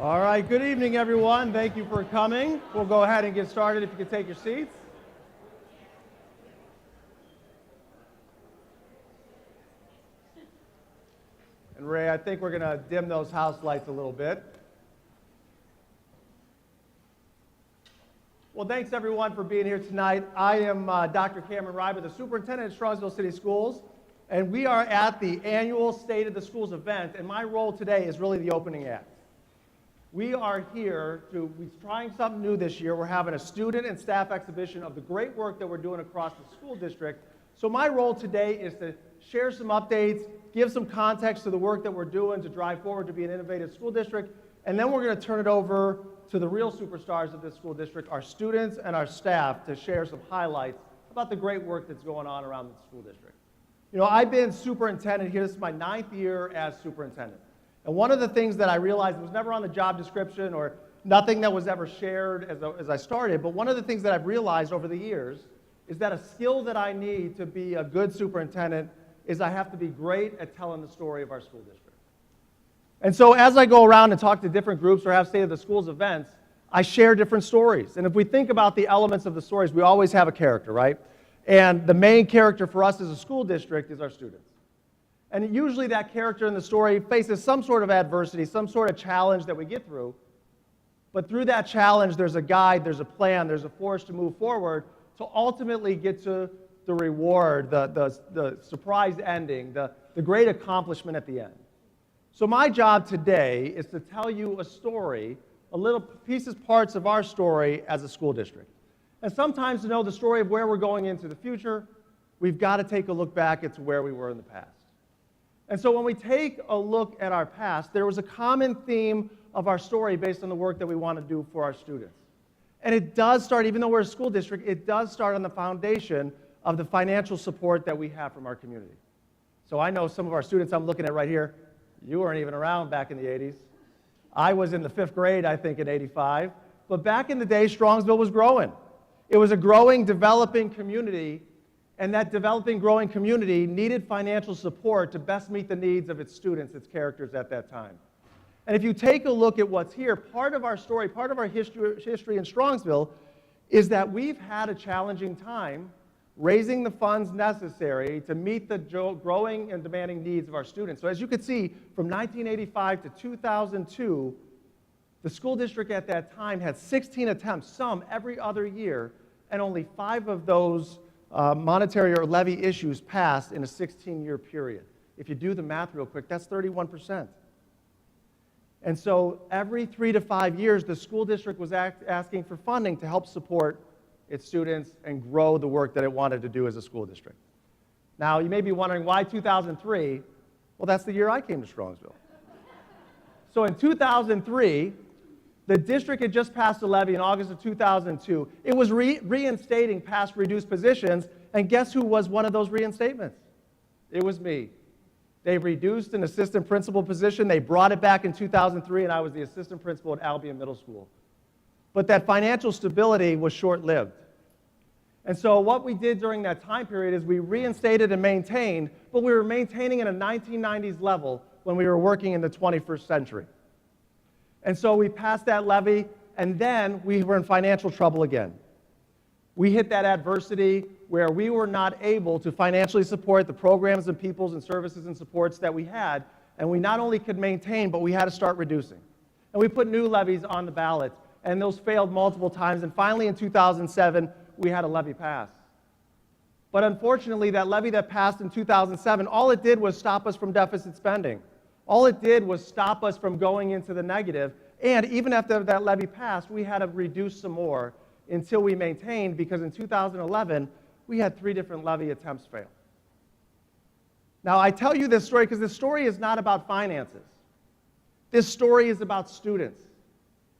All right, good evening, everyone. Thank you for coming. We'll go ahead and get started if you could take your seats. And Ray, I think we're going to dim those house lights a little bit. Well, thanks, everyone, for being here tonight. I am Dr. Cameron Ryber, the superintendent at Strongsville City Schools, and we are at the annual State of the Schools event, and my role today is really the opening act. We are here we're trying something new this year. We're having a student and staff exhibition of the great work that we're doing across the school district. So my role today is to share some updates, give some context to the work that we're doing to drive forward to be an innovative school district, and then we're going to turn it over to the real superstars of this school district, our students and our staff, to share some highlights about the great work that's going on around the school district. You know, I've been superintendent here. This is my 9th year as superintendent. And one of the things that I realized was never on the job description or nothing that was ever shared as I started, but one of the things that I've realized over the years is that a skill that I need to be a good superintendent is I have to be great at telling the story of our school district. And so as I go around and talk to different groups or have State of the Schools events, I share different stories. And if we think about the elements of the stories, we always have a character, right? And the main character for us as a school district is our students. And usually that character in the story faces some sort of adversity, some sort of challenge that we get through. But through that challenge, there's a guide, there's a plan, there's a force to move forward to ultimately get to the reward, the surprise ending, the great accomplishment at the end. So my job today is to tell you a story, a little pieces, parts of our story as a school district. And sometimes to know the story of where we're going into the future, we've got to take a look back at where we were in the past. And so when we take a look at our past, there was a common theme of our story based on the work that we want to do for our students. And it does start, even though we're a school district, it does start on the foundation of the financial support that we have from our community. So I know some of our students I'm looking at right here, you weren't even around back in the 80s. I was in the 5th grade, I think, in 85. But back in the day, Strongsville was growing. It was a growing, developing community, and that developing, growing community needed financial support to best meet the needs of its students, its characters at that time. And if you take a look at what's here, part of our story, part of our history in Strongsville is that we've had a challenging time raising the funds necessary to meet the growing and demanding needs of our students. So as you can see, from 1985 to 2002, the school district at that time had 16 attempts, some every other year, and only 5 of those monetary or levy issues passed in a 16-year period. If you do the math real quick, that's 31%. And so every 3 to 5 years, the school district was asking for funding to help support its students and grow the work that it wanted to do as a school district. Now, you may be wondering, why 2003? Well, that's the year I came to Strongsville. So in 2003, the district had just passed a levy in August of 2002. It was reinstating past reduced positions, and guess who was one of those reinstatements? It was me. They reduced an assistant principal position. They brought it back in 2003, and I was the assistant principal at Albion Middle School. But that financial stability was short-lived. And so what we did during that time period is we reinstated and maintained, but we were maintaining at a 1990s level when we were working in the 21st century. And so we passed that levy, and then we were in financial trouble again. We hit that adversity where we were not able to financially support the programs and peoples and services and supports that we had, and we not only could maintain, but we had to start reducing. And we put new levies on the ballot, and those failed multiple times, and finally in 2007, we had a levy pass. But unfortunately, that levy that passed in 2007, all it did was stop us from deficit spending. All it did was stop us from going into the negative, and even after that levy passed, we had to reduce some more until we maintained, because in 2011, we had 3 different levy attempts fail. Now, I tell you this story because this story is not about finances. This story is about students.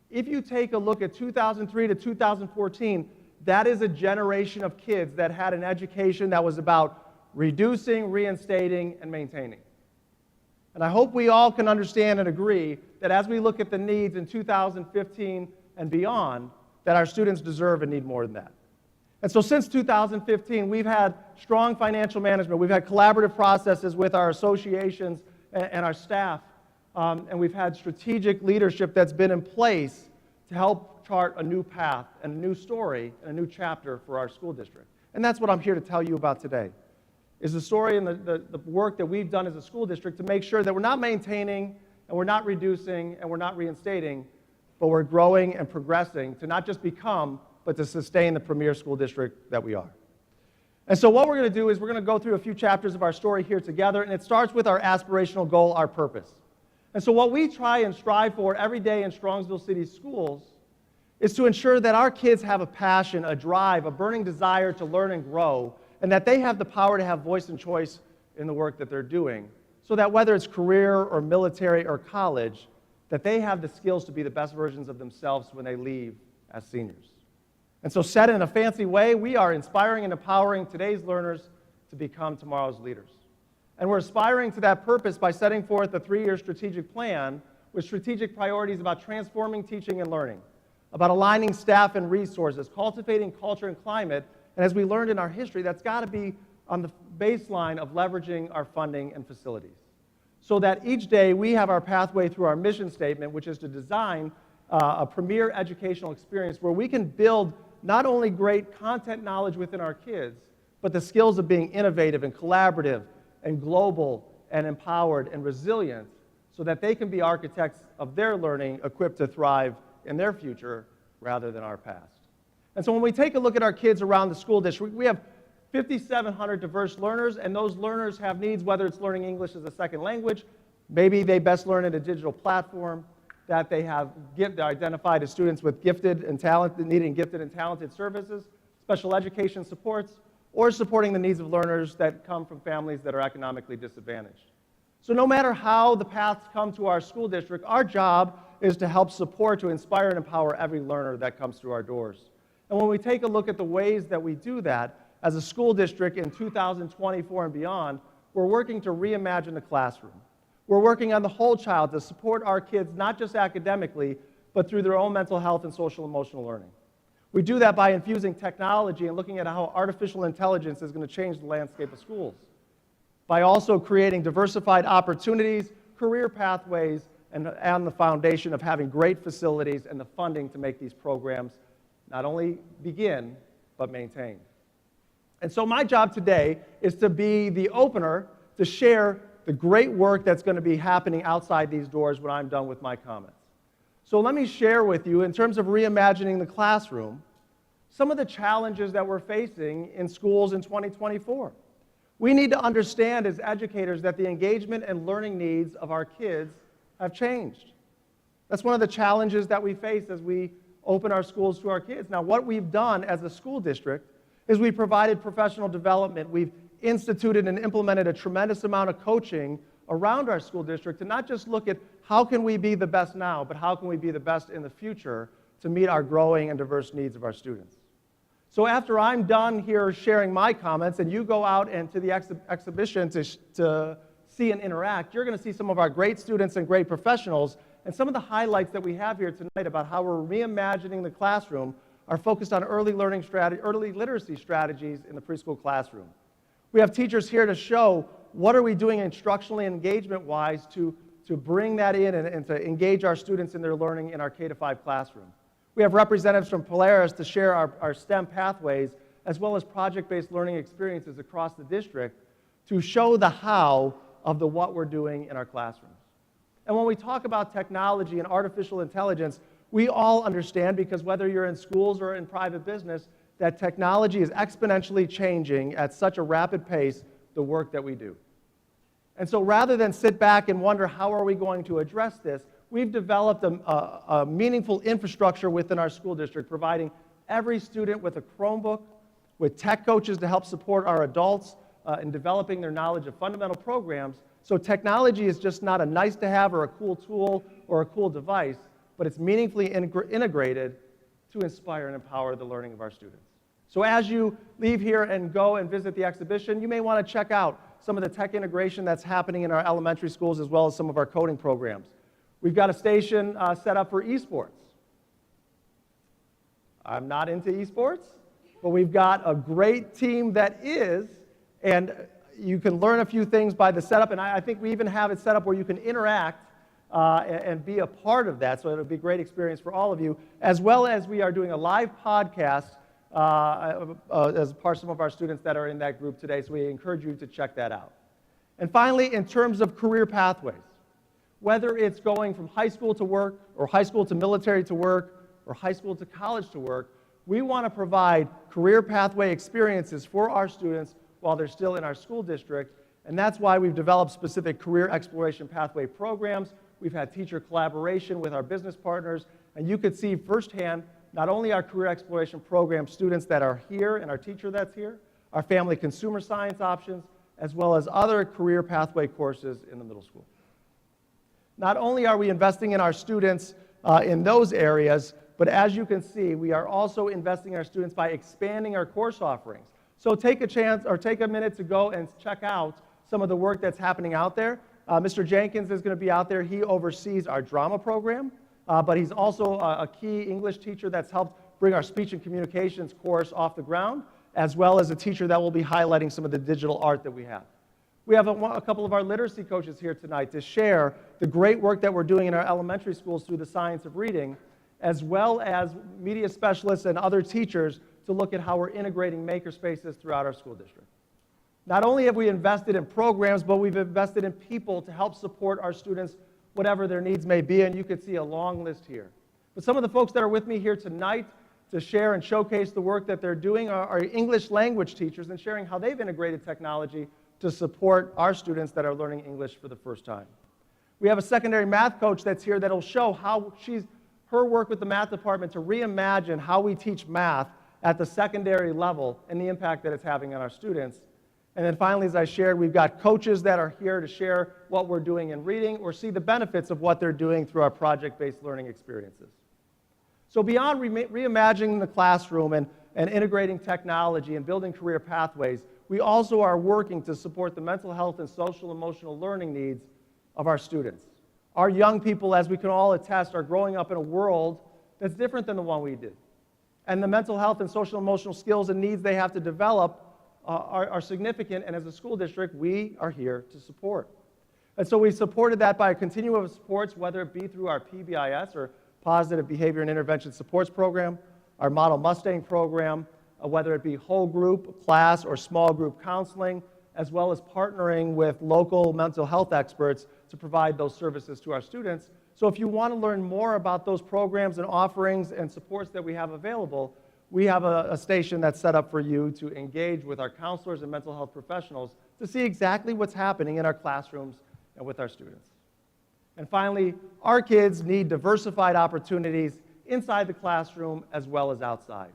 If you take a look at 2003 to 2014, that is a generation of kids that had an education that was about reducing, reinstating, and maintaining. And I hope we all can understand and agree that as we look at the needs in 2015 and beyond, that our students deserve and need more than that. And so since 2015, we've had strong financial management. We've had collaborative processes with our associations and our staff and we've had strategic leadership that's been in place to help chart a new path and a new story and a new chapter for our school district. And that's what I'm here to tell you about today, is the story and the work that we've done as a school district to make sure that we're not maintaining and we're not reducing and we're not reinstating, but we're growing and progressing to not just become, but to sustain the premier school district that we are. And so what we're going to do is we're going to go through a few chapters of our story here together, and it starts with our aspirational goal, our purpose. And so what we try and strive for every day in Strongsville City Schools is to ensure that our kids have a passion, a drive, a burning desire to learn and grow, and that they have the power to have voice and choice in the work that they're doing, so that whether it's career or military or college, that they have the skills to be the best versions of themselves when they leave as seniors. And so said in a fancy way, we are inspiring and empowering today's learners to become tomorrow's leaders. And we're aspiring to that purpose by setting forth a 3-year strategic plan with strategic priorities about transforming teaching and learning, about aligning staff and resources, cultivating culture and climate, and as we learned in our history, that's got to be on the baseline of leveraging our funding and facilities, so that each day we have our pathway through our mission statement, which is to design a premier educational experience where we can build not only great content knowledge within our kids, but the skills of being innovative and collaborative and global and empowered and resilient, so that they can be architects of their learning, equipped to thrive in their future rather than our past. And so when we take a look at our kids around the school district, we have 5,700 diverse learners, and those learners have needs, whether it's learning English as a second language, maybe they best learn in a digital platform, that they have identified as students with gifted and talented, needing gifted and talented services, special education supports, or supporting the needs of learners that come from families that are economically disadvantaged. So no matter how the paths come to our school district, our job is to help support, to inspire and empower every learner that comes through our doors. And when we take a look at the ways that we do that, as a school district in 2024 and beyond, we're working to reimagine the classroom. We're working on the whole child to support our kids, not just academically, but through their own mental health and social emotional learning. We do that by infusing technology and looking at how artificial intelligence is going to change the landscape of schools, by also creating diversified opportunities, career pathways, and the foundation of having great facilities and the funding to make these programs not only begin, but maintain. And so my job today is to be the opener to share the great work that's going to be happening outside these doors when I'm done with my comments. So let me share with you, in terms of reimagining the classroom, some of the challenges that we're facing in schools in 2024. We need to understand as educators that the engagement and learning needs of our kids have changed. That's one of the challenges that we face as we open our schools to our kids. Now, what we've done as a school district is we've provided professional development. We've instituted and implemented a tremendous amount of coaching around our school district to not just look at how can we be the best now, but how can we be the best in the future to meet our growing and diverse needs of our students. So after I'm done here sharing my comments and you go out and to the exhibition to see and interact, you're going to see some of our great students and great professionals, and some of the highlights that we have here tonight about how we're reimagining the classroom are focused on early literacy strategies in the preschool classroom. We have teachers here to show what are we doing instructionally and engagement-wise to bring that in and to engage our students in their learning in our K-5 classroom. We have representatives from Polaris to share our STEM pathways as well as project-based learning experiences across the district to show the how of the what we're doing in our classrooms. And when we talk about technology and artificial intelligence, we all understand, because whether you're in schools or in private business, that technology is exponentially changing at such a rapid pace the work that we do. And so rather than sit back and wonder how are we going to address this, we've developed a meaningful infrastructure within our school district, providing every student with a Chromebook, with tech coaches to help support our adults in developing their knowledge of fundamental programs. So technology is just not a nice to have or a cool tool or a cool device, but it's meaningfully integrated to inspire and empower the learning of our students. So as you leave here and go and visit the exhibition, you may want to check out some of the tech integration that's happening in our elementary schools as well as some of our coding programs. We've got a station set up for esports. I'm not into esports, but we've got a great team that is, and you can learn a few things by the setup, and I think we even have it set up where you can interact and be a part of that. So it'll be a great experience for all of you, as well as we are doing a live podcast as part of some of our students that are in that group today. So we encourage you to check that out. And finally, in terms of career pathways, whether it's going from high school to work, or high school to military to work, or high school to college to work, we want to provide career pathway experiences for our students while they're still in our school district, and that's why we've developed specific career exploration pathway programs. We've had teacher collaboration with our business partners, and you could see firsthand not only our career exploration program students that are here and our teacher that's here, our family consumer science options, as well as other career pathway courses in the middle school. Not only are we investing in our students in those areas, but as you can see, we are also investing in our students by expanding our course offerings. So take a chance or take a minute to go and check out some of the work that's happening out there. Mr. Jenkins is going to be out there. He oversees our drama program, but he's also a key English teacher that's helped bring our speech and communications course off the ground, as well as a teacher that will be highlighting some of the digital art that we have. We have a couple of our literacy coaches here tonight to share the great work that we're doing in our elementary schools through the science of reading, as well as media specialists and other teachers to look at how we're integrating maker spaces throughout our school district. Not only have we invested in programs, but we've invested in people to help support our students, whatever their needs may be, and you can see a long list here. But some of the folks that are with me here tonight to share and showcase the work that they're doing are English language teachers and sharing how they've integrated technology to support our students that are learning English for the first time. We have a secondary math coach that's here that'll show how her work with the math department to reimagine how we teach math at the secondary level and the impact that it's having on our students. And then finally, as I shared, we've got coaches that are here to share what we're doing in reading or see the benefits of what they're doing through our project-based learning experiences. So beyond reimagining the classroom and integrating technology and building career pathways, we also are working to support the mental health and social emotional learning needs of our students. Our young people, as we can all attest, are growing up in a world that's different than the one we did. And the mental health and social emotional skills and needs they have to develop are significant, and as a school district, we are here to support. And so we supported that by a continuum of supports, whether it be through our PBIS, or Positive Behavior and Intervention Supports Program, our Model Mustang program, whether it be whole group, class, or small group counseling, as well as partnering with local mental health experts to provide those services to our students. So if you want to learn more about those programs and offerings and supports that we have available, we have a station that's set up for you to engage with our counselors and mental health professionals to see exactly what's happening in our classrooms and with our students. And finally, our kids need diversified opportunities inside the classroom as well as outside.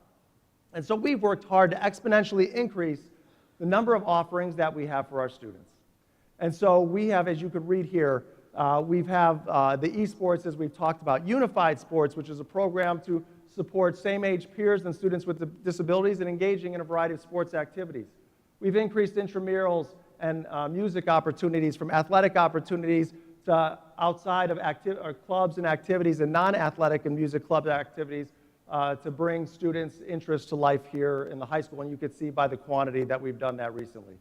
And so we've worked hard to exponentially increase the number of offerings that we have for our students. And so we have, as you could read here, we have the esports, as we've talked about, Unified Sports, which is a program to support same-age peers and students with disabilities and engaging in a variety of sports activities. We've increased intramurals and music opportunities from athletic opportunities to outside of clubs and activities and non-athletic and music club activities to bring students' interest to life here in the high school, and you could see by the quantity that we've done that recently.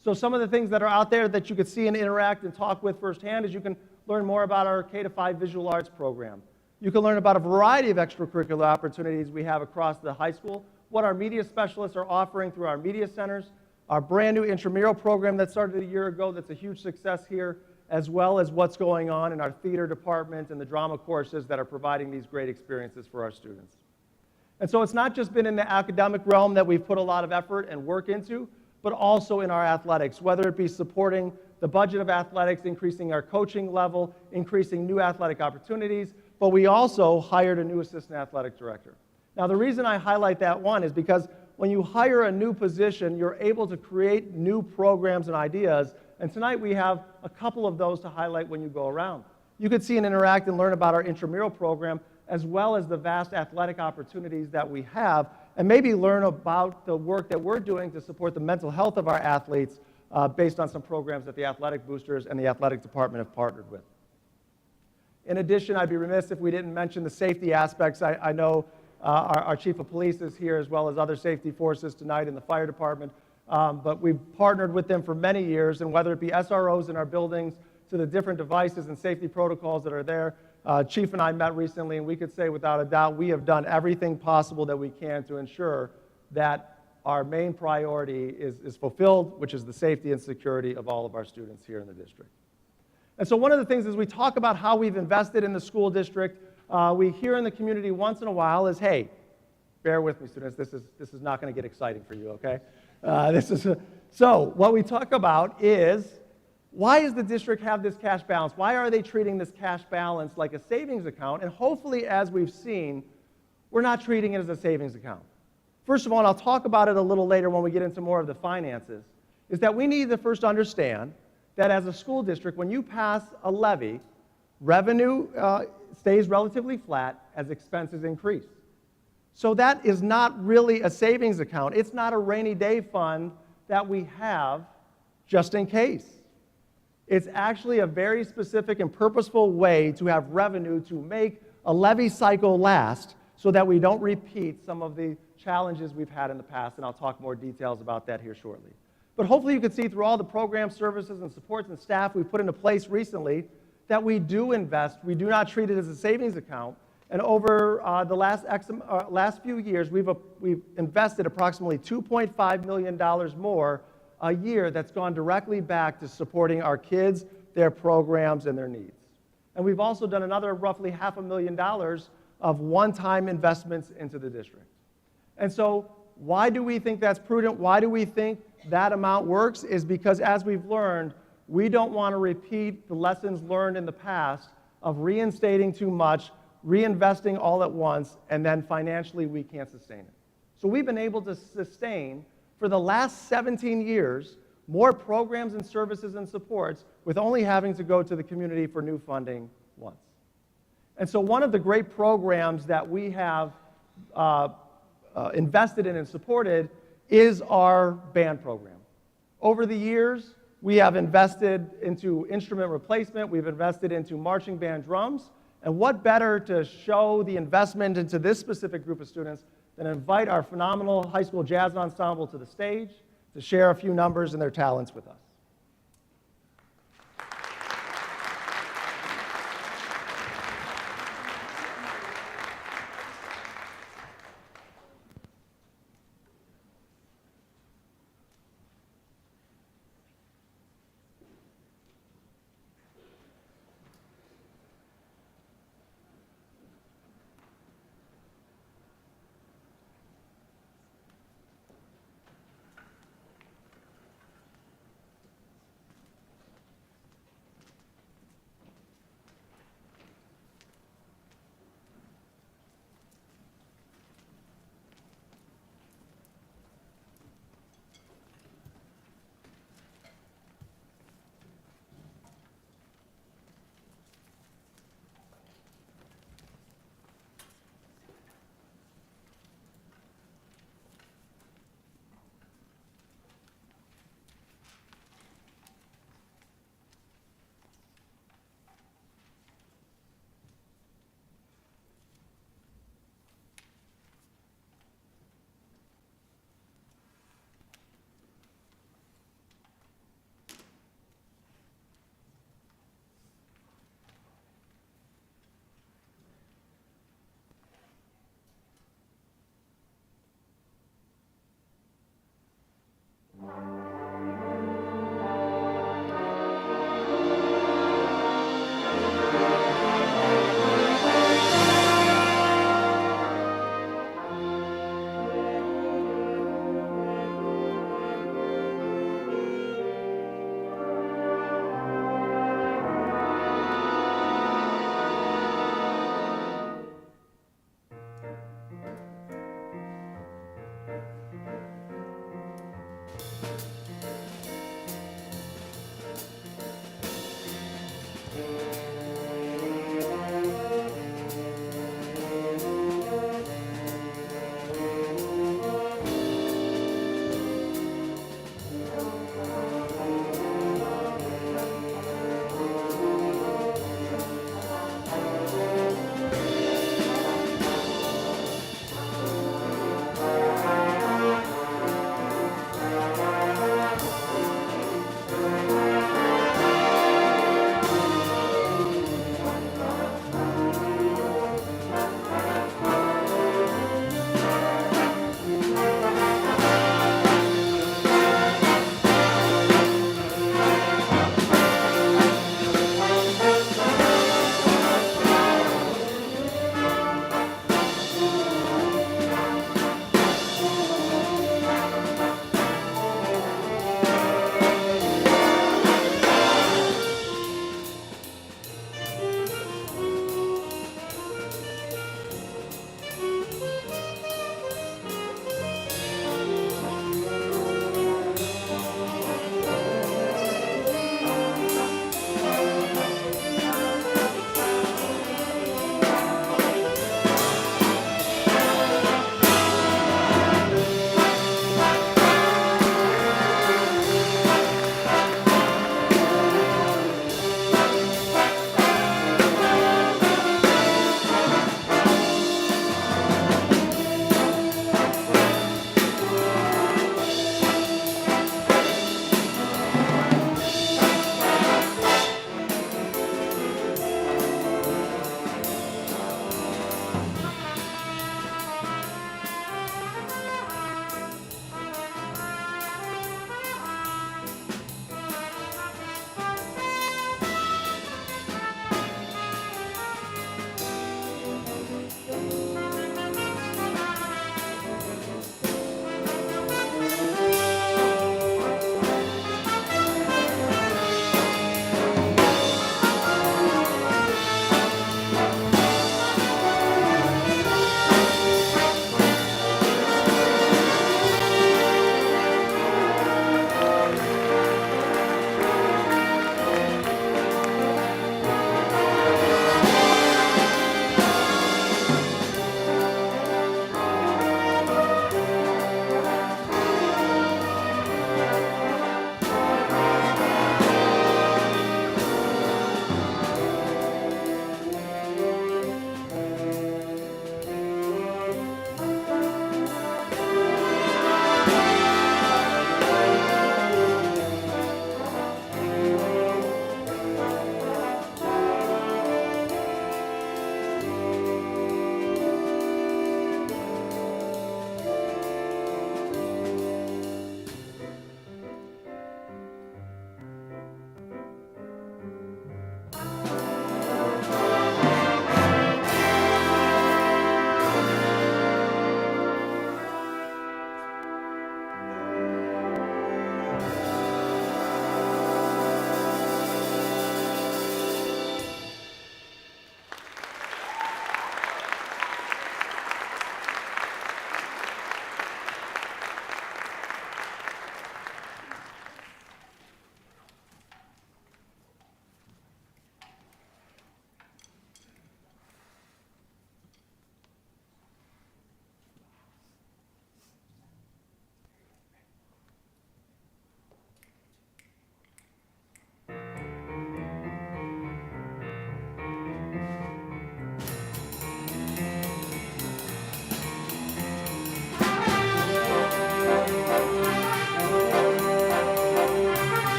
So some of the things that are out there that you could see and interact and talk with firsthand is you can learn more about our K-5 visual arts program. You can learn about a variety of extracurricular opportunities we have across the high school, what our media specialists are offering through our media centers, our brand new intramural program that started a year ago that's a huge success here, as well as what's going on in our theater department and the drama courses that are providing these great experiences for our students. And so it's not just been in the academic realm that we've put a lot of effort and work into, but also in our athletics, whether it be supporting the budget of athletics, increasing our coaching level, increasing new athletic opportunities, but we also hired a new assistant athletic director. Now, the reason I highlight that one is because when you hire a new position, you're able to create new programs and ideas, and tonight we have a couple of those to highlight when you go around. You could see and interact and learn about our intramural program, as well as the vast athletic opportunities that we have, and maybe learn about the work that we're doing to support the mental health of our athletes based on some programs that the athletic boosters and the athletic department have partnered with. In addition, I'd be remiss if we didn't mention the safety aspects. I know our chief of police is here, as well as other safety forces tonight in the fire department, but we've partnered with them for many years, and whether it be SROs in our buildings, to the different devices and safety protocols that are there. Chief and I met recently, and we could say without a doubt we have done everything possible that we can to ensure that our main priority is fulfilled, which is the safety and security of all of our students here in the district. And so one of the things as we talk about how we've invested in the school district, we hear in the community once in a while is, hey, bear with me, students, this is not going to get exciting for you, okay? So what we talk about is, why does the district have this cash balance? Why are they treating this cash balance like a savings account? And hopefully, as we've seen, we're not treating it as a savings account. First of all, and I'll talk about it a little later when we get into more of the finances, is that we need to first understand that as a school district, when you pass a levy, revenue stays relatively flat as expenses increase. So that is not really a savings account. It's not a rainy day fund that we have just in case. It's actually a very specific and purposeful way to have revenue to make a levy cycle last so that we don't repeat some of the challenges we've had in the past, and I'll talk more details about that here shortly. But hopefully you can see through all the programs, services, and supports and staff we've put into place recently that we do invest. We do not treat it as a savings account. And over the last few years, we've invested approximately $2.5 million more a year that's gone directly back to supporting our kids, their programs, and their needs. And we've also done another roughly $500,000 of one-time investments into the district. And so why do we think that's prudent? Why do we think that amount works? Is because as we've learned, we don't want to repeat the lessons learned in the past of reinstating too much, reinvesting all at once, and then financially we can't sustain it. So we've been able to sustain, for the last 17 years, more programs and services and supports with only having to go to the community for new funding once. And so one of the great programs that we have invested in and supported is our band program. Over the years, we have invested into instrument replacement, we've invested into marching band drums, and what better to show the investment into this specific group of students than invite our phenomenal high school jazz ensemble to the stage to share a few numbers and their talents with us.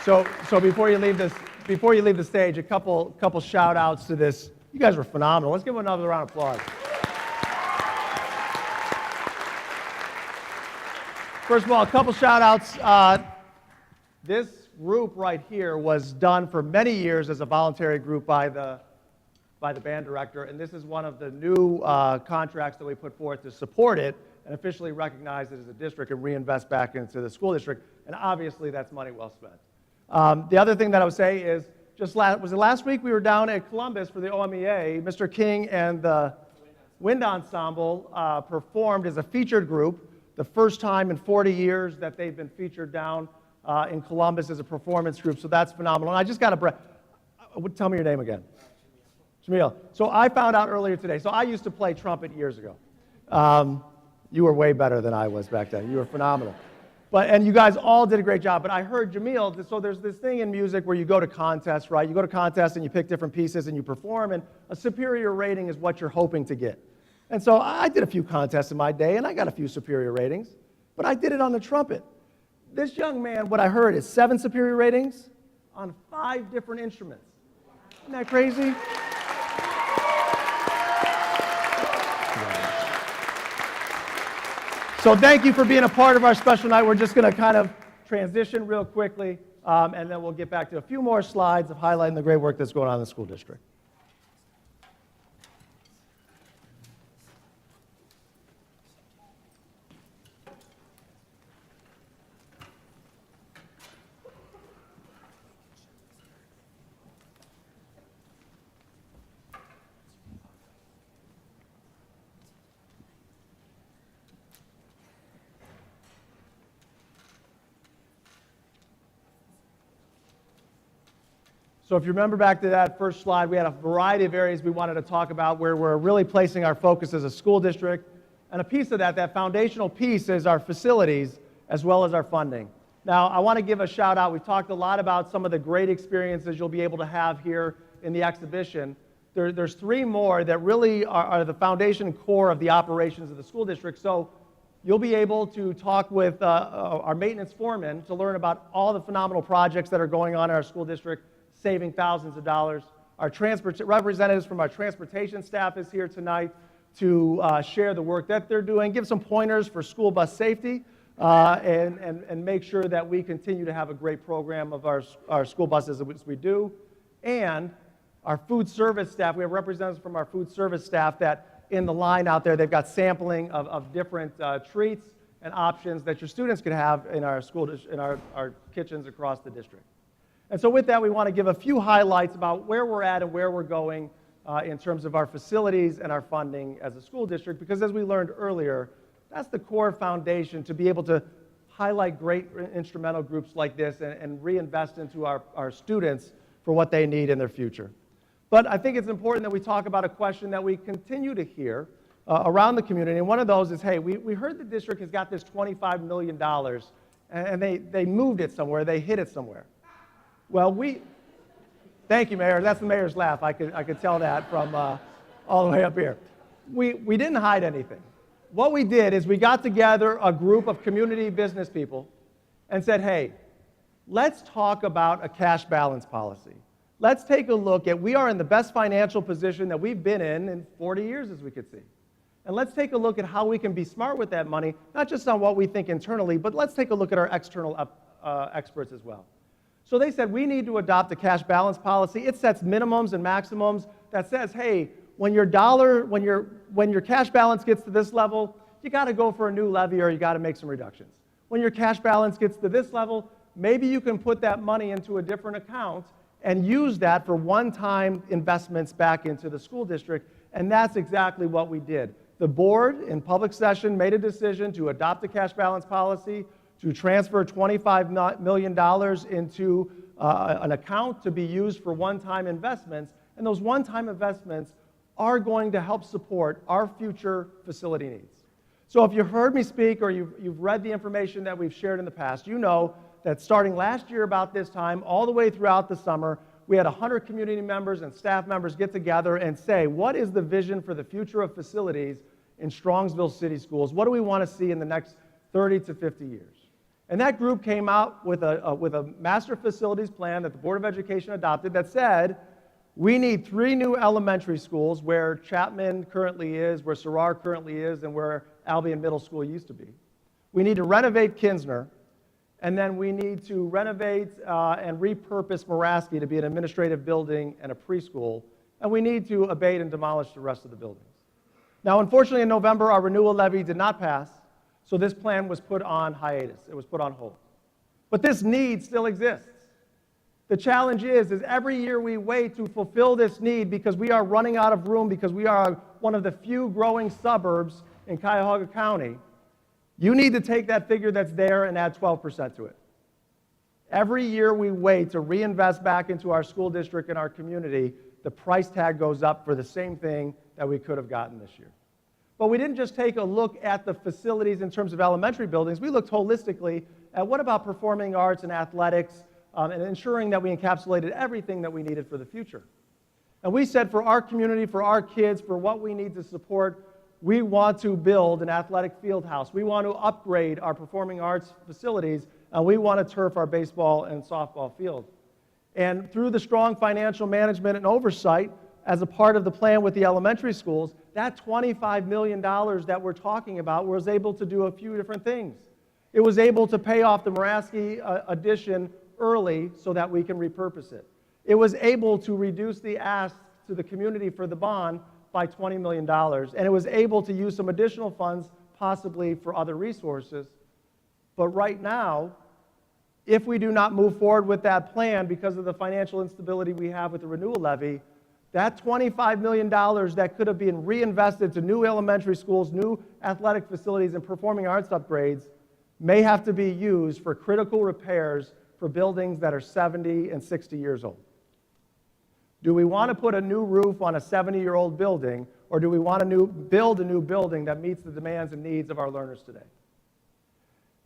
So before you leave the stage, a couple shout outs to this. You guys were phenomenal. Let's give them another round of applause. First of all, a couple shout outs. This group right here was done for many years as a voluntary group by the band director, and this is one of the new contracts that we put forth to support it and officially recognize it as a district and reinvest back into the school district, and obviously that's money well spent. The other thing that I would say is, was it last week we were down at Columbus for the OMEA. Mr. King and the Wind Ensemble performed as a featured group, the first time in 40 years that they've been featured down in Columbus as a performance group, so that's phenomenal. And I just got to tell me your name again. Jamil. So I found out earlier today, so I used to play trumpet years ago. You were way better than I was back then. You were phenomenal. And you guys all did a great job, but I heard Jamil, so there's this thing in music where you go to contests, right? You go to contests and you pick different pieces and you perform, and a superior rating is what you're hoping to get. And so I did a few contests in my day, and I got a few superior ratings, but I did it on the trumpet. This young man, what I heard is 7 superior ratings on 5 different instruments. Isn't that crazy? So thank you for being a part of our special night. We're just going to kind of transition real quickly, and then we'll get back to a few more slides of highlighting the great work that's going on in the school district. So if you remember back to that first slide, we had a variety of areas we wanted to talk about where we're really placing our focus as a school district. And a piece of that foundational piece is our facilities as well as our funding. Now, I want to give a shout out. We've talked a lot about some of the great experiences you'll be able to have here in the exhibition. There's 3 more that really are the foundation and core of the operations of the school district. So you'll be able to talk with our maintenance foreman to learn about all the phenomenal projects that are going on in our school district, saving thousands of dollars. Our representatives from our transportation staff is here tonight to share the work that they're doing, give some pointers for school bus safety, and make sure that we continue to have a great program of our school buses as we do. And our food service staff, we have representatives from our food service staff that in the line out there, they've got sampling of different treats and options that your students could have in our our kitchens across the district. And so with that, we want to give a few highlights about where we're at and where we're going in terms of our facilities and our funding as a school district, because as we learned earlier, that's the core foundation to be able to highlight great instrumental groups like this and reinvest into our students for what they need in their future. But I think it's important that we talk about a question that we continue to hear around the community, and one of those is, hey, we heard the district has got this $25 million, and they moved it somewhere, they hid it somewhere. Well, thank you, Mayor. That's the mayor's laugh. I could tell that from all the way up here. We didn't hide anything. What we did is we got together a group of community business people and said, hey, let's talk about a cash balance policy. Let's take a look at, we are in the best financial position that we've been in 40 years, as we could see. And let's take a look at how we can be smart with that money, not just on what we think internally, but let's take a look at our external experts as well. So they said we need to adopt a cash balance policy. It sets minimums and maximums that says, hey, when your cash balance gets to this level, you got to go for a new levy or you got to make some reductions. When your cash balance gets to this level, maybe you can put that money into a different account and use that for one-time investments back into the school district, and that's exactly what we did. The board in public session made a decision to adopt the cash balance policy, to transfer $25 million into an account to be used for one-time investments, and those one-time investments are going to help support our future facility needs. So if you've heard me speak or you've read the information that we've shared in the past, you know that starting last year about this time, all the way throughout the summer, we had 100 community members and staff members get together and say, what is the vision for the future of facilities in Strongsville City Schools? What do we want to see in the next 30 to 50 years? And that group came out with a master facilities plan that the Board of Education adopted that said, we need 3 new elementary schools where Chapman currently is, where Sarrar currently is, and where Albion Middle School used to be. We need to renovate Kinsner, and then we need to renovate and repurpose Moraski to be an administrative building and a preschool, and we need to abate and demolish the rest of the buildings. Now, unfortunately, in November, our renewal levy did not pass, so this plan was put on hiatus. It was put on hold. But this need still exists. The challenge is every year we wait to fulfill this need because we are running out of room, because we are one of the few growing suburbs in Cuyahoga County. You need to take that figure that's there and add 12% to it. Every year we wait to reinvest back into our school district and our community, the price tag goes up for the same thing that we could have gotten this year. But we didn't just take a look at the facilities in terms of elementary buildings. We looked holistically at what about performing arts and athletics, and ensuring that we encapsulated everything that we needed for the future. And we said for our community, for our kids, for what we need to support, we want to build an athletic field house. We want to upgrade our performing arts facilities, and we want to turf our baseball and softball field. And through the strong financial management and oversight, as a part of the plan with the elementary schools, that $25 million that we're talking about was able to do a few different things. It was able to pay off the Moraski addition early so that we can repurpose it. It was able to reduce the ask to the community for the bond by $20 million, and it was able to use some additional funds possibly for other resources. But right now, if we do not move forward with that plan because of the financial instability we have with the renewal levy, that $25 million that could have been reinvested to new elementary schools, new athletic facilities, and performing arts upgrades may have to be used for critical repairs for buildings that are 70 and 60 years old. Do we want to put a new roof on a 70-year-old building, or do we want to build a new building that meets the demands and needs of our learners today?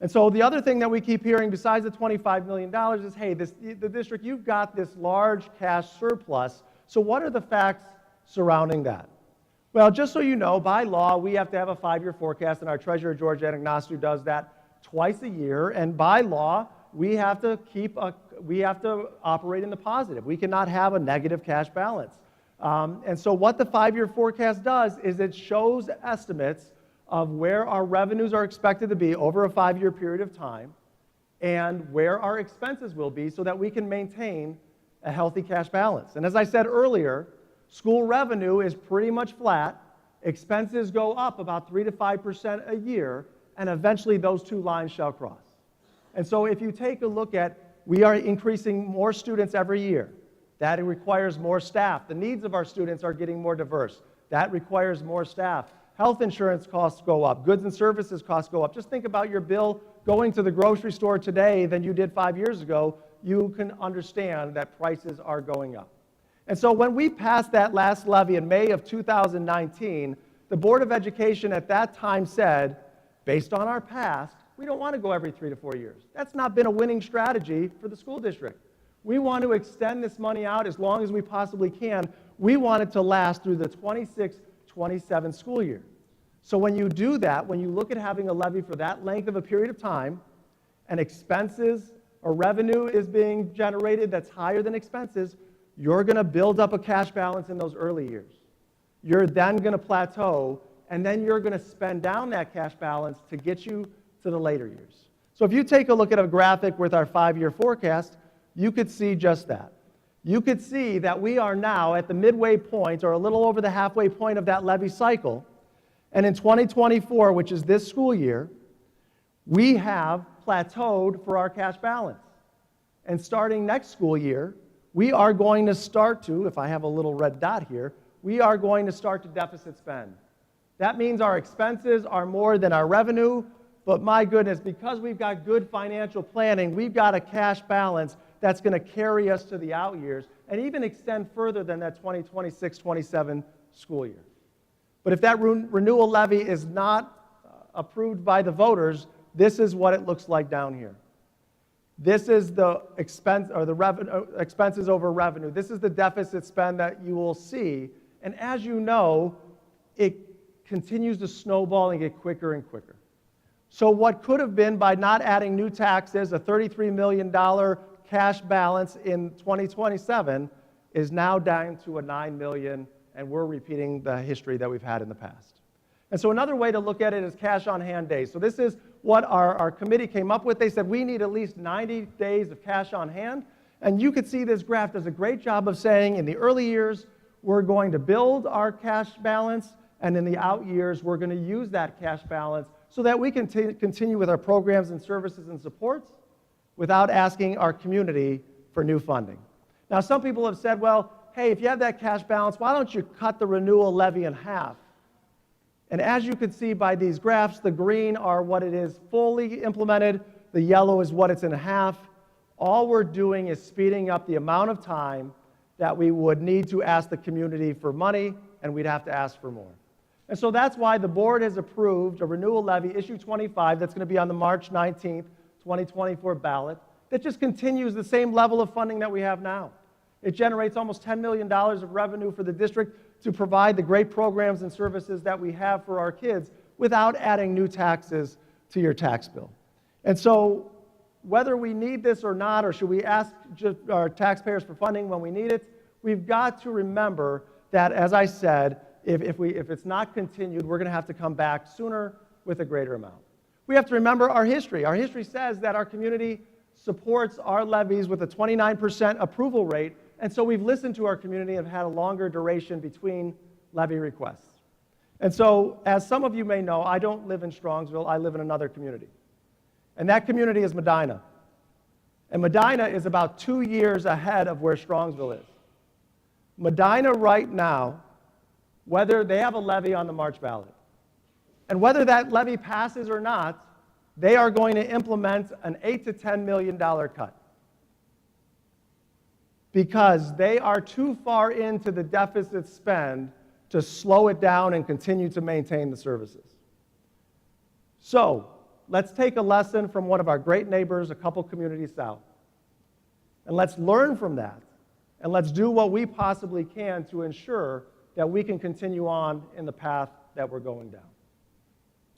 And so the other thing that we keep hearing besides the $25 million is, hey, the district, you've got this large cash surplus, so what are the facts surrounding that? Well, just so you know, by law, we have to have a 5-year forecast, and our treasurer, George Anagnostou, does that twice a year, and by law, we have to operate in the positive. We cannot have a negative cash balance. And so what the 5-year forecast does is it shows estimates of where our revenues are expected to be over a 5-year period of time and where our expenses will be so that we can maintain a healthy cash balance. And as I said earlier, school revenue is pretty much flat. Expenses go up about 3 to 5% a year, and eventually those two lines shall cross. And so if you take a look at, we are increasing more students every year. That requires more staff. The needs of our students are getting more diverse. That requires more staff. Health insurance costs go up. Goods and services costs go up. Just think about your bill going to the grocery store today than you did 5 years ago. You can understand that prices are going up. And so when we passed that last levy in May of 2019, the Board of Education at that time said, based on our past, we don't want to go every 3 to 4 years. That's not been a winning strategy for the school district. We want to extend this money out as long as we possibly can. We want it to last through the 26-27 school year. So when you do that, when you look at having a levy for that length of a period of time, and expenses or revenue is being generated that's higher than expenses, you're going to build up a cash balance in those early years. You're then going to plateau, and then you're going to spend down that cash balance to get you to the later years. So if you take a look at a graphic with our 5-year forecast, you could see just that. You could see that we are now at the midway point, or a little over the halfway point of that levy cycle, and in 2024, which is this school year, we have plateaued for our cash balance. And starting next school year, we are going to start to, if I have a little red dot here, we are going to start to deficit spend. That means our expenses are more than our revenue, but my goodness, because we've got good financial planning, we've got a cash balance that's going to carry us to the out years and even extend further than that 2026-27 school year. But if that renewal levy is not approved by the voters, this is what it looks like down here. This is the expense or the expenses over revenue. This is the deficit spend that you will see. And as you know, it continues to snowball and get quicker and quicker. So what could have been, by not adding new taxes, a $33 million cash balance in 2027 is now down to a $9 million, and we're repeating the history that we've had in the past. And so another way to look at it is cash on hand days. So this is what our committee came up with. They said we need at least 90 days of cash on hand. And you could see this graph does a great job of saying in the early years, we're going to build our cash balance, and in the out years, we're going to use that cash balance so that we can continue with our programs and services and supports without asking our community for new funding. Now, some people have said, well, hey, if you have that cash balance, why don't you cut the renewal levy in half? And as you can see by these graphs, the green are what it is fully implemented, the yellow is what it's in half. All we're doing is speeding up the amount of time that we would need to ask the community for money, and we'd have to ask for more. And so that's why the board has approved a renewal levy, issue 25, that's going to be on the March 19th, 2024 ballot, that just continues the same level of funding that we have now. It generates almost $10 million of revenue for the district to provide the great programs and services that we have for our kids without adding new taxes to your tax bill. And so whether we need this or not, or should we ask our taxpayers for funding when we need it, we've got to remember that, as I said, if it's not continued, we're going to have to come back sooner with a greater amount. We have to remember our history. Our history says that our community supports our levies with a 29% approval rate, and so we've listened to our community and have had a longer duration between levy requests. And so, as some of you may know, I don't live in Strongsville, I live in another community. And that community is Medina. And Medina is about 2 years ahead of where Strongsville is. Medina right now, whether they have a levy on the March ballot, and whether that levy passes or not, they are going to implement an $8 to $10 million cut, because they are too far into the deficit spend to slow it down and continue to maintain the services. So let's take a lesson from one of our great neighbors a couple communities south, and let's learn from that, and let's do what we possibly can to ensure that we can continue on in the path that we're going down.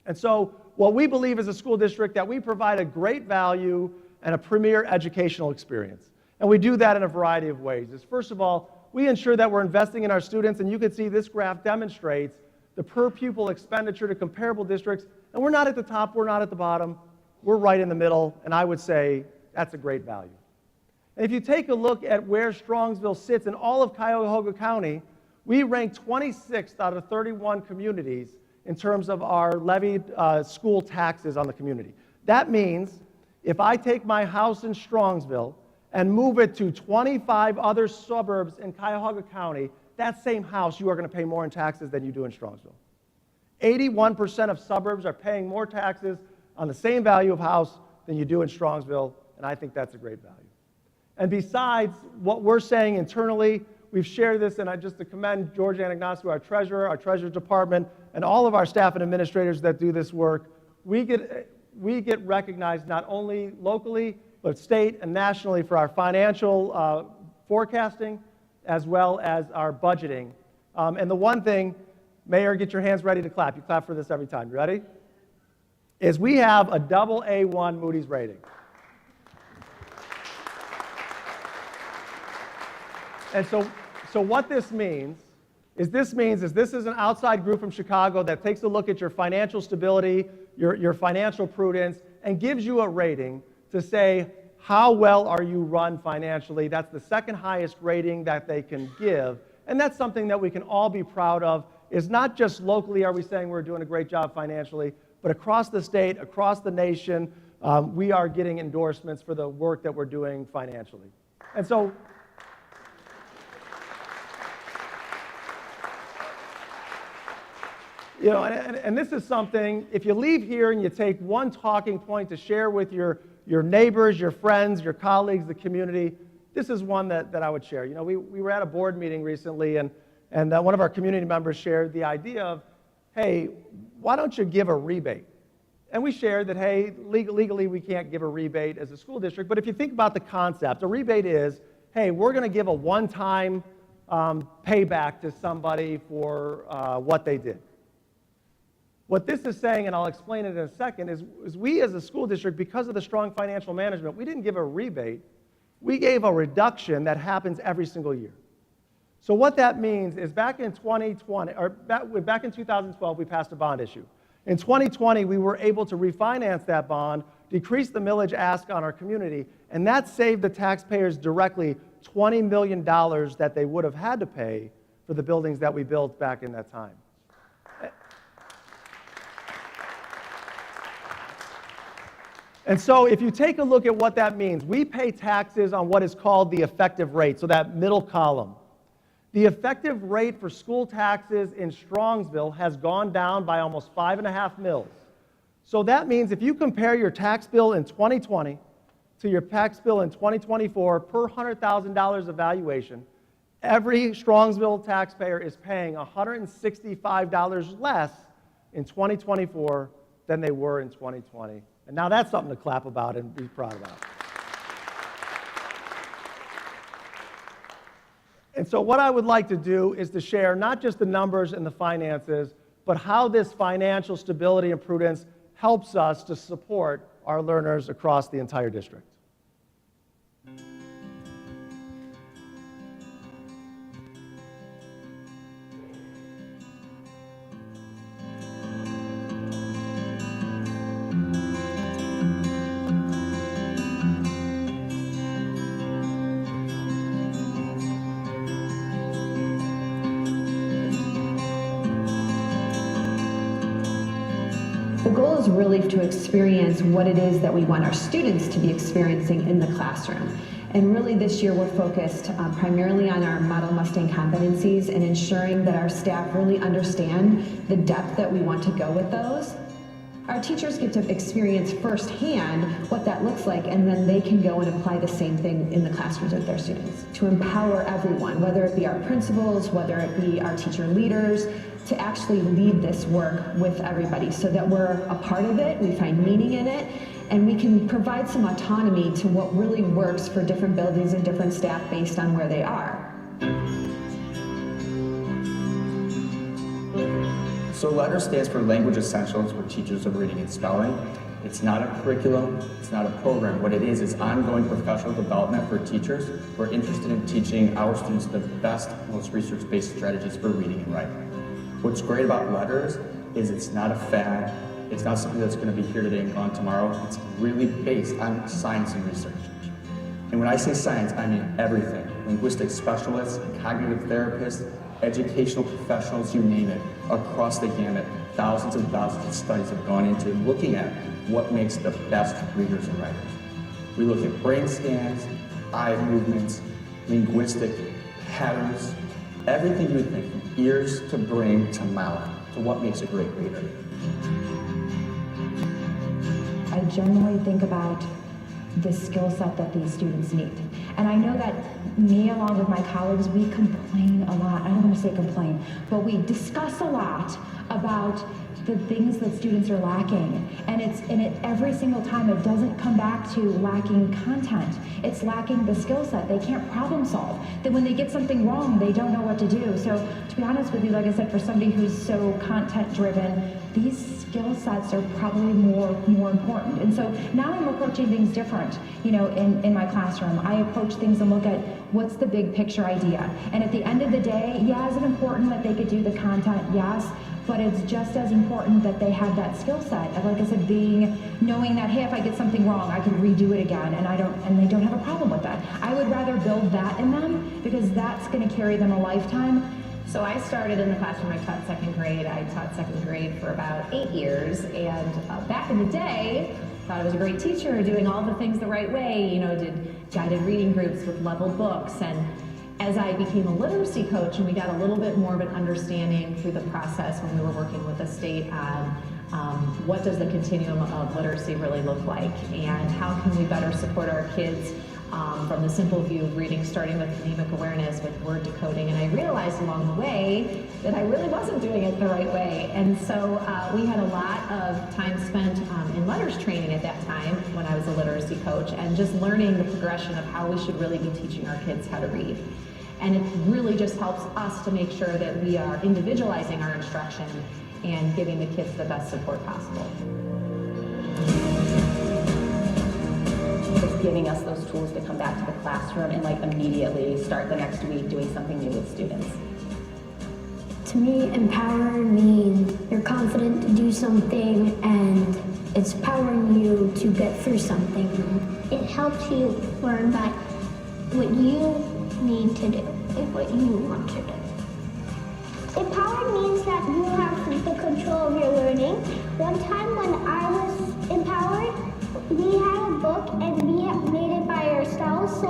And so what we believe as a school district, that we provide a great value and a premier educational experience. And we do that in a variety of ways. First of all, we ensure that we're investing in our students, and you can see this graph demonstrates the per pupil expenditure to comparable districts, and we're not at the top, we're not at the bottom, we're right in the middle, and I would say that's a great value. And if you take a look at where Strongsville sits in all of Cuyahoga County, we rank 26th out of 31 communities in terms of our levied school taxes on the community. That means if I take my house in Strongsville and move it to 25 other suburbs in Cuyahoga County, that same house, you are going to pay more in taxes than you do in Strongsville. 81% of suburbs are paying more taxes on the same value of house than you do in Strongsville, and I think that's a great value. And besides what we're saying internally, we've shared this, and just to commend George Anagnoscu, our treasurer's department, and all of our staff and administrators that do this work. We get recognized not only locally, but state and nationally for our financial forecasting, as well as our budgeting. And the one thing, Mayor, get your hands ready to clap. You clap for this every time. You ready? Is we have a double A1 Moody's rating. And so what this means is this is an outside group from Chicago that takes a look at your financial stability, your financial prudence, and gives you a rating to say, how well are you run financially? That's the second highest rating that they can give. And that's something that we can all be proud of, is not just locally are we saying we're doing a great job financially, but across the state, across the nation, we are getting endorsements for the work that we're doing financially. And so, you know, and this is something, if you leave here and you take one talking point to share with your neighbors, your friends, your colleagues, the community, this is one that I would share. You know, we were at a board meeting recently, and one of our community members shared the idea of, hey, why don't you give a rebate? And we shared that, hey, legally we can't give a rebate as a school district, but if you think about the concept, a rebate is, hey, we're going to give a one-time payback to somebody for what they did. What this is saying, and I'll explain it in a second, is we as a school district, because of the strong financial management, we didn't give a rebate, we gave a reduction that happens every single year. So what that means is back in 2020, or back in 2012, we passed a bond issue. In 2020, we were able to refinance that bond, decrease the millage ask on our community, and that saved the taxpayers directly $20 million that they would have had to pay for the buildings that we built back in that time. And so if you take a look at what that means, we pay taxes on what is called the effective rate, so that middle column. The effective rate for school taxes in Strongsville has gone down by almost 5.5 mils. So that means if you compare your tax bill in 2020 to your tax bill in 2024 per $100,000 of valuation, every Strongsville taxpayer is paying $165 less in 2024 than they were in 2020. And now that's something to clap about and be proud about. And so what I would like to do is to share not just the numbers and the finances, but how this financial stability and prudence helps us to support our learners across the entire district. The goal is really to experience what it is that we want our students to be experiencing in the classroom. And really this year we're focused primarily on our Model Mustang competencies and ensuring that our staff really understand the depth that we want to go with those. Our teachers get to experience firsthand what that looks like, and then they can go and apply the same thing in the classrooms with their students to empower everyone, whether it be our principals, whether it be our teacher leaders, to actually lead this work with everybody so that we're a part of it, we find meaning in it, and we can provide some autonomy to what really works for different buildings and different staff based on where they are. So LETTER stands for Language Essentials for Teachers of Reading and Spelling. It's not a curriculum, it's not a program. What it is ongoing professional development for teachers who are interested in teaching our students the best, most research-based strategies for reading and writing. What's great about LETTERS is it's not a fad, it's not something that's going to be here today and gone tomorrow. It's really based on science and research. And when I say science, I mean everything. Linguistic specialists, cognitive therapists, educational professionals, you name it, across the gamut. Thousands and thousands of studies have gone into looking at what makes the best readers and writers. We look at brain scans, eye movements, linguistic patterns, everything you would think, from ears to brain to mouth, to what makes a great reader. I generally think about the skill set that these students need. And I know that me, along with my colleagues, we complain a lot. I don't want to say complain, but we discuss a lot about the things that students are lacking. And every single time it doesn't come back to lacking content. It's lacking the skill set. They can't problem solve. Then when they get something wrong, they don't know what to do. So to be honest with you, like I said, for somebody who's so content driven, these skill sets are probably more important. And so now I'm approaching things different, in my classroom. I approach things and look at what's the big picture idea. And at the end of the day, yeah, is it important that they could do the content? Yes. But it's just as important that they have that skill set of, like I said, knowing that, hey, if I get something wrong, I can redo it again, and they don't have a problem with that. I would rather build that in them because that's going to carry them a lifetime. So I started in the classroom. I taught second grade. I taught second grade for about 8 years, and back in the day, thought I was a great teacher, doing all the things the right way. Did guided reading groups with level books, and as I became a literacy coach and we got a little bit more of an understanding through the process when we were working with the state on what does the continuum of literacy really look like and how can we better support our kids from the simple view of reading, starting with phonemic awareness, with word decoding. And I realized along the way that I really wasn't doing it the right way. And so we had a lot of time spent in letters training at that time when I was a literacy coach, and just learning the progression of how we should really be teaching our kids how to read. And it really just helps us to make sure that we are individualizing our instruction and giving the kids the best support possible. It's giving us those tools to come back to the classroom and like immediately start the next week doing something new with students. To me, empower means you're confident to do something and it's powering you to get through something. It helps you learn by what you need to do and what you want to do. Empowered means that you have the control of your learning. One time when I was empowered, we had a book and we made it by ourselves, so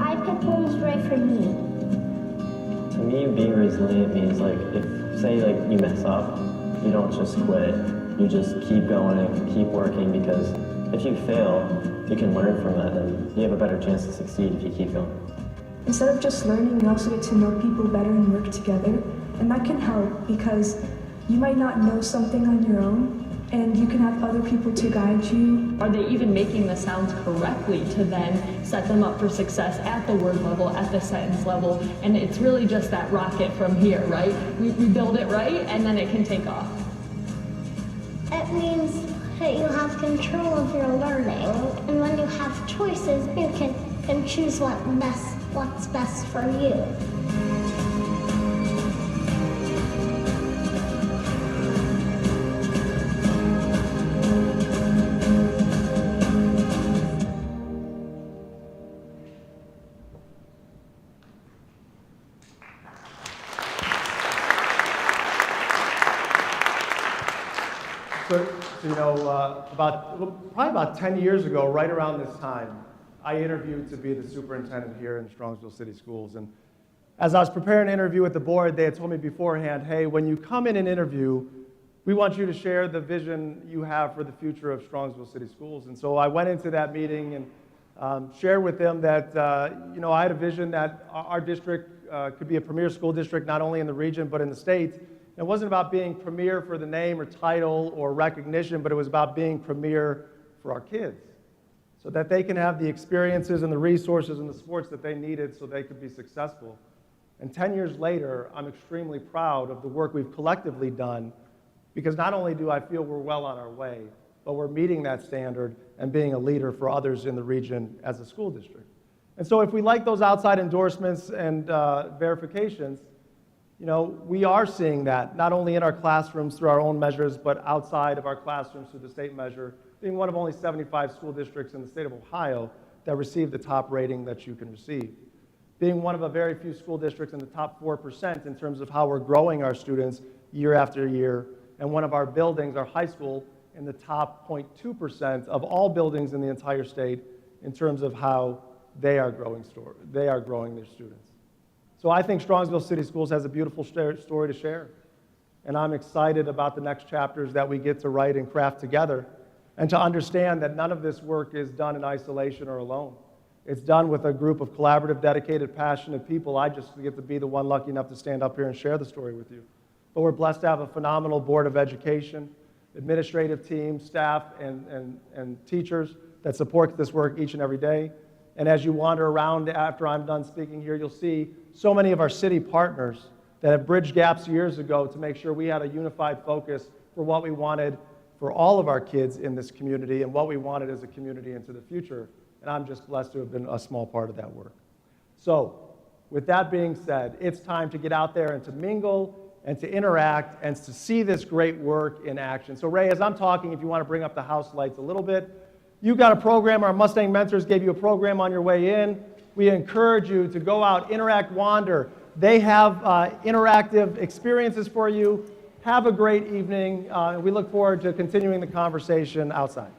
I picked what was right for me. To me, being resilient means like if say like you mess up, you don't just quit. You just keep going and keep working, because if you fail, you can learn from that and you have a better chance to succeed if you keep going. Instead of just learning, you also get to know people better and work together. And that can help because you might not know something on your own, and you can have other people to guide you. Are they even making the sounds correctly to then set them up for success at the word level, at the sentence level? And it's really just that rocket from here, right? We build it right, and then it can take off. It means that you have control of your learning, and when you have choices, you can choose what's best for you. So probably about 10 years ago, right around this time, I interviewed to be the superintendent here in Strongsville City Schools. And as I was preparing an interview with the board, they had told me beforehand, hey, when you come in and interview, we want you to share the vision you have for the future of Strongsville City Schools. And so I went into that meeting and shared with them that, I had a vision that our district could be a premier school district, not only in the region, but in the state. It wasn't about being premier for the name or title or recognition, but it was about being premier for our kids, so that they can have the experiences and the resources and the supports that they needed so they could be successful. And 10 years later, I'm extremely proud of the work we've collectively done, because not only do I feel we're well on our way, but we're meeting that standard and being a leader for others in the region as a school district. And so if we like those outside endorsements and verifications, we are seeing that not only in our classrooms through our own measures, but outside of our classrooms through the state measure, being one of only 75 school districts in the state of Ohio that receive the top rating that you can receive. Being one of a very few school districts in the top 4% in terms of how we're growing our students year after year, and one of our buildings, our high school, in the top 0.2% of all buildings in the entire state in terms of how they are growing their students. So I think Strongsville City Schools has a beautiful story to share. And I'm excited about the next chapters that we get to write and craft together, and to understand that none of this work is done in isolation or alone. It's done with a group of collaborative, dedicated, passionate people. I just get to be the one lucky enough to stand up here and share the story with you. But we're blessed to have a phenomenal board of education, administrative team, staff, and teachers that support this work each and every day. And as you wander around after I'm done speaking here, you'll see so many of our city partners that have bridged gaps years ago to make sure we had a unified focus for what we wanted for all of our kids in this community and what we wanted as a community into the future. And I'm just blessed to have been a small part of that work. So, with that being said, it's time to get out there and to mingle and to interact and to see this great work in action. So Ray, as I'm talking, if you want to bring up the house lights a little bit, you got a program, our Mustang mentors gave you a program on your way in. We encourage you to go out, interact, wander. They have interactive experiences for you. Have a great evening. We look forward to continuing the conversation outside.